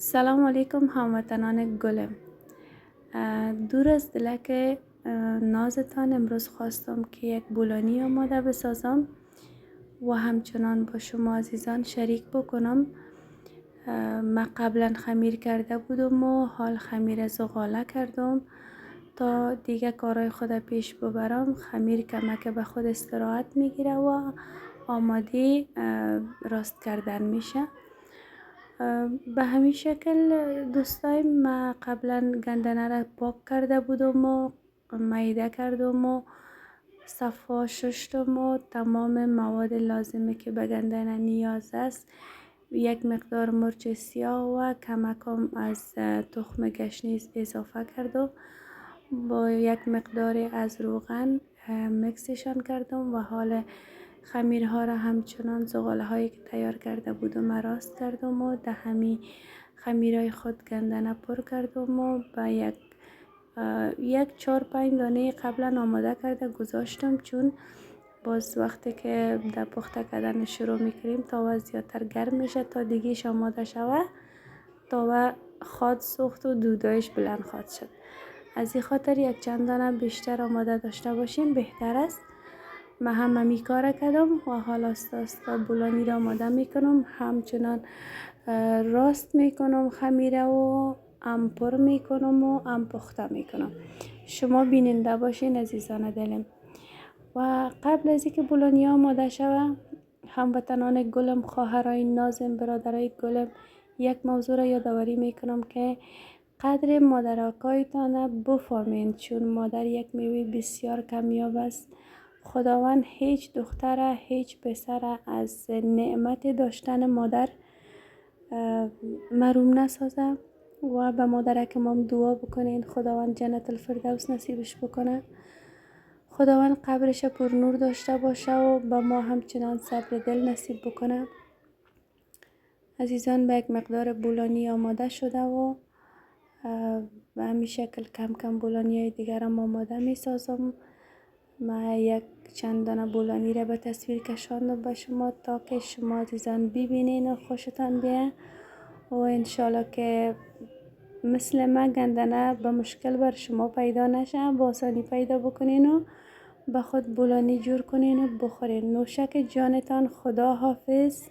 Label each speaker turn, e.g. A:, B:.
A: سلام علیکم هموطنان گلم. دور از دلک نازتان امروز خواستم که یک بولانی آماده بسازم و همچنان با شما عزیزان شریک بکنم. ما قبلا خمیر کرده بودم و حال خمیر زغاله کردم تا دیگه کارهای خود پیش ببرم. خمیر کمک به خود استراحت میگیره و آماده راست کردن میشه. به همین شکل دوستای ما قبلا گندنه را پاک کرده بودم و میده کردم و صفا شستم و تمام مواد لازمی که به گندنه نیاز است، یک مقدار مرچ سیاه و کمکم از تخم گشنیز اضافه کردم. با یک مقدار از روغن مکسشان کردم و حال خمیرها را همچنان زغاله هایی که تیار کرده بودم راست کردم و ده همی خمیرهای خود گندنه پر کردم و با یک 4-5 دانه قبلا آماده کرده گذاشتم، چون باز وقتی که در پخته کردن شروع میکنیم تاوه زیادتر گرم میشه تا دیگهش آماده شوه. تاوه خواد سوخت و دودایش بلند خواد شد. از این خاطر یک چند دانه بیشتر آماده داشته باشین بهتر است. من هم همی کار کردم و حالا استا بولانی را آماده میکنم. همچنان راست میکنم خمیره و ام پر میکنم و ام پخته میکنم. شما بیننده باشین عزیزان دلم. و قبل از اینکه بولانی آماده شوه، هموطنان گلم، خواهرای نازم، برادرای گلم، یک موضوع را یادآوری میکنم که قدر مادرکایتان بفهمین، چون مادر یک میوه بسیار کمیاب است. خداوند هیچ دختر هیچ پسر از نعمت داشتن مادر محروم نسازه و به مادرکم دعا بکنین خداوند جنت الفردوس نصیبش بکنه، خداوند قبرش پر نور داشته باشه و به ما همچنان صبر دل نصیب بکنه. عزیزان، به یک مقدار بولانی آماده شده و به همین شکل کم کم بولانی های دیگر هم آماده می سازم. من یک چند دانه بولانی را به تصویر کشاندم به شما تا که شما عزیزان ببینین و خوشتان بیه و انشالله که مثل من گندنه به مشکل بر شما پیدا نشه، با آسانی پیدا بکنین و به خود بولانی جور کنین و بخورین. نوشک جانتان. خدا حافظ.